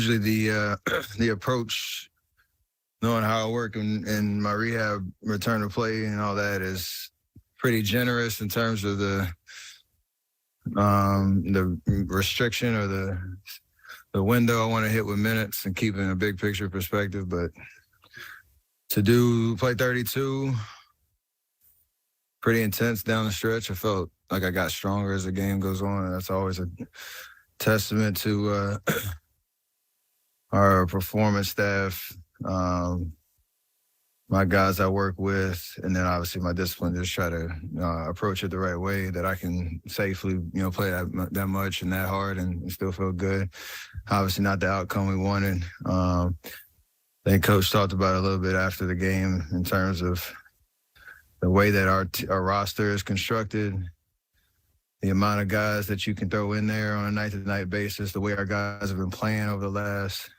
usually the the approach, knowing how I work and my rehab return to play and all that is pretty generous in terms of the restriction or the window I want to hit with minutes and keeping a big picture perspective. But to play 32, pretty intense down the stretch. I felt like I got stronger as the game goes on. And that's always a testament to our performance staff, my guys I work with, and then obviously my discipline. Just try to approach it the right way that I can safely, play that much and that hard and still feel good. Obviously, not the outcome we wanted. I think Coach talked about it a little bit after the game in terms of the way that our roster is constructed, the amount of guys that you can throw in there on a night-to-night basis, the way our guys have been playing over the last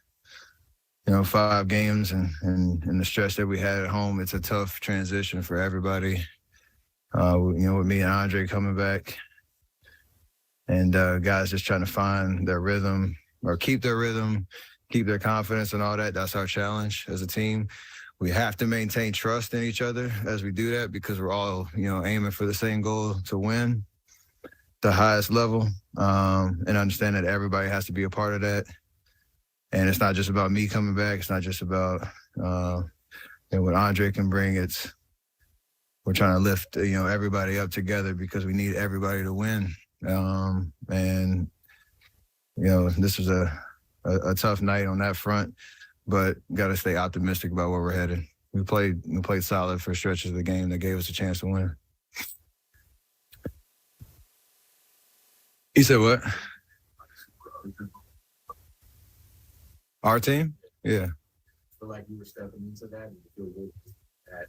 5 games and the stretch that we had at home. It's a tough transition for everybody. With me and Andre coming back and guys just trying to find their rhythm or keep their rhythm, keep their confidence and all that. That's our challenge as a team. We have to maintain trust in each other as we do that because we're all, aiming for the same goal to win the highest level, and understand that everybody has to be a part of that. And it's not just about me coming back. It's not just about what Andre can bring. We're trying to lift everybody up together because we need everybody to win. This was a tough night on that front, but got to stay optimistic about where we're headed. We played solid for stretches of the game that gave us a chance to win. You said what? Our team? Yeah. Feel like you were stepping into that and you feel good that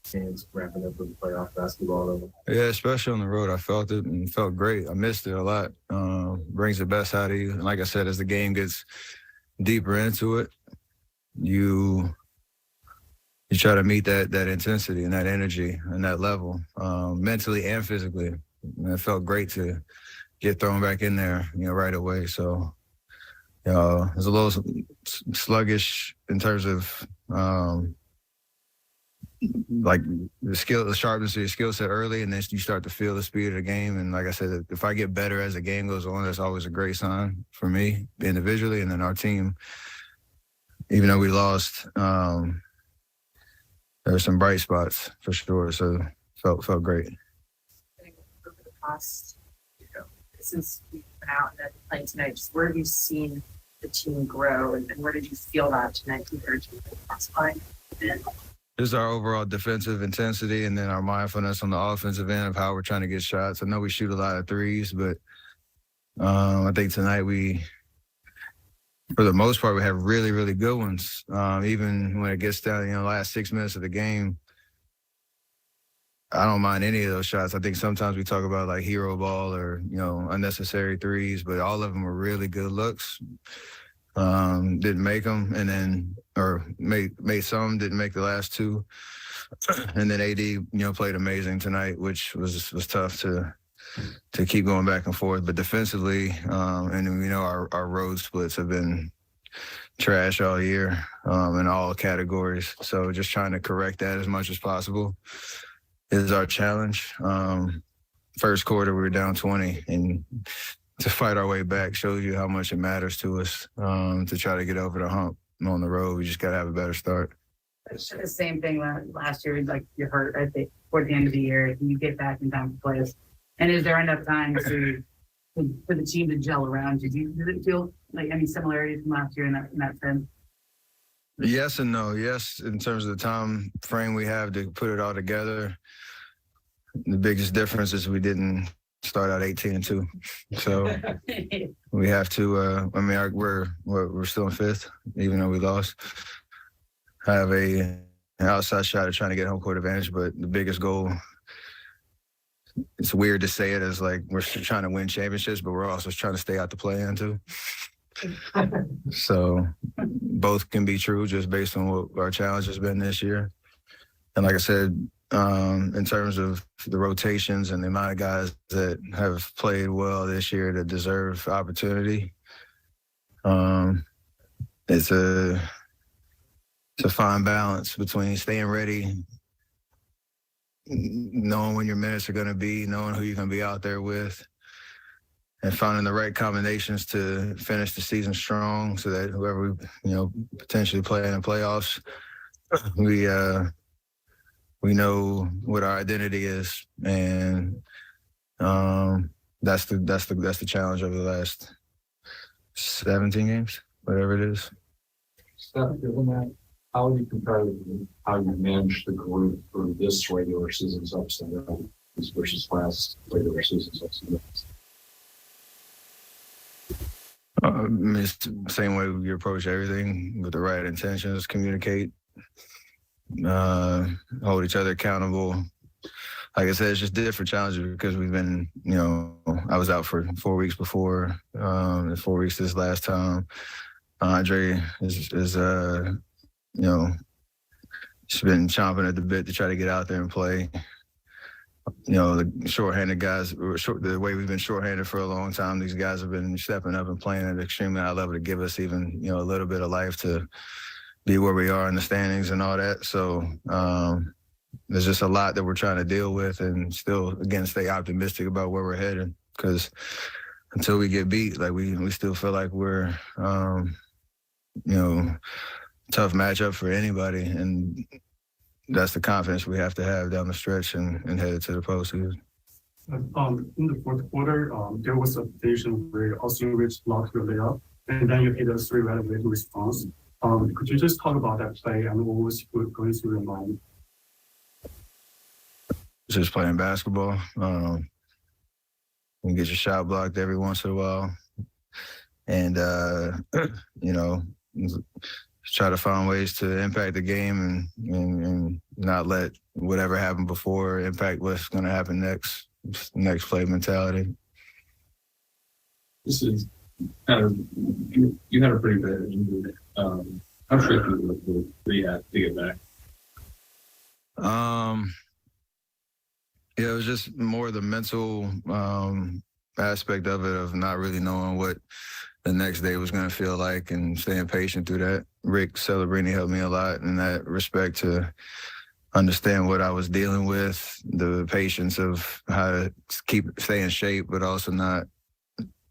chance wrapping up with playoff basketball. Yeah, especially on the road. I felt it and felt great. I missed it a lot. Brings the best out of you. And like I said, as the game gets deeper into it, you try to meet that intensity and that energy and that level, mentally and physically. And it felt great to get thrown back in there, right away. So it was a little sluggish in terms of like the sharpness of your skill set early, and then you start to feel the speed of the game. And like I said, if I get better as the game goes on, that's always a great sign for me individually, and then our team. Even though we lost, there were some bright spots for sure. So felt great. Over the past, since we've been out and playing tonight, just where have you seen the team grow, and where did you feel that tonight compared to the last time? Just our overall defensive intensity and then our mindfulness on the offensive end of how we're trying to get shots. I know we shoot a lot of threes, but I think tonight for the most part, we have really, really good ones. Even when it gets down, the last 6 minutes of the game, I don't mind any of those shots. I think sometimes we talk about like hero ball or, unnecessary threes, but all of them were really good looks. Didn't make them made some, didn't make the last 2. And then AD, played amazing tonight, which was tough to keep going back and forth. But defensively, and our road splits have been trash all year in all categories. So just trying to correct that as much as possible is our challenge. First quarter, we were down 20, and to fight our way back shows you how much it matters to us to try to get over the hump on the road. We just got to have a better start. It's the same thing last year, like you're hurt, I think, toward the end of the year. You get back in time to play. And is there enough time for the team to gel around you? Does it feel like any similarities from last year in that sense? Yes and no. Yes, in terms of the time frame we have to put it all together. The biggest difference is we didn't start out 18-2. So we have to, we're still in 5th, even though we lost. I have an outside shot of trying to get home court advantage, but the biggest goal, it's weird to say it as like we're trying to win championships, but we're also trying to stay out the play-in too. So both can be true just based on what our challenge has been this year. And like I said, in terms of the rotations and the amount of guys that have played well this year that deserve opportunity, It's a fine balance between staying ready, knowing when your minutes are going to be, knowing who you're going to be out there with, and finding the right combinations to finish the season strong so that whoever we, potentially play in the playoffs, we know what our identity is. And that's the challenge over the last 17 games, whatever it is. Steph, given that, how would you compare how you managed the group for this regular season's ups and downs versus last regular season's ups and downs? It's the same way you approach everything, with the right intentions, communicate, hold each other accountable. Like I said, it's just different challenges because we've been, I was out for 4 weeks before, and 4 weeks this last time. Andre is she's been chomping at the bit to try to get out there and play. The shorthanded guys, the way we've been shorthanded for a long time, these guys have been stepping up and playing at an extremely high level to give us even, a little bit of life to be where we are in the standings and all that. So there's just a lot that we're trying to deal with, and still, again, stay optimistic about where we're headed, because until we get beat, like we still feel like we're, tough matchup for anybody. And that's the confidence we have to have down the stretch and head to the postseason. In the fourth quarter, there was a situation where Austin Reeves blocked your layup, and then you hit a 3 right away response. Could you just talk about that play and what was going through your mind? Just playing basketball. You get your shot blocked every once in a while. And, try to find ways to impact the game and not let whatever happened before impact what's going to happen next. Next play mentality. This is kind of, you had a pretty bad injury. How sure you were rehab to get back? It was just more the mental aspect of it, of not really knowing what the next day was going to feel like and staying patient through that. Rick Celebrini helped me a lot in that respect to understand what I was dealing with, the patience of how to stay in shape, but also not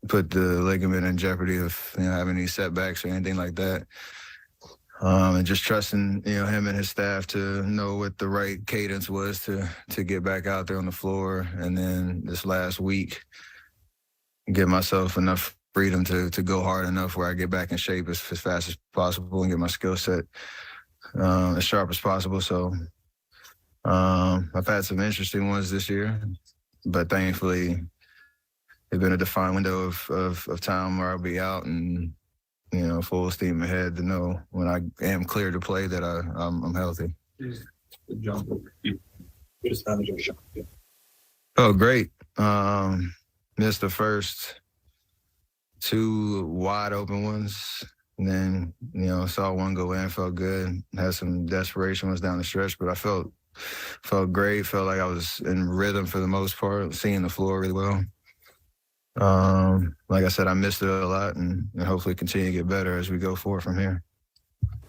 put the ligament in jeopardy of having any setbacks or anything like that. And just trusting him and his staff to know what the right cadence was to get back out there on the floor. And then this last week, give myself enough freedom to go hard enough where I get back in shape as fast as possible and get my skill set as sharp as possible. So I've had some interesting ones this year, but thankfully it's been a defined window of time where I'll be out and full steam ahead to know when I am clear to play that I'm healthy. The jump over. Just how did your shot feel? Oh, great. Missed the first 2 wide open ones, and then saw one go in, felt good. Had some desperation ones down the stretch, but I felt great. Felt like I was in rhythm for the most part, seeing the floor really well. Like I said, I missed it a lot, and hopefully continue to get better as we go forward from here.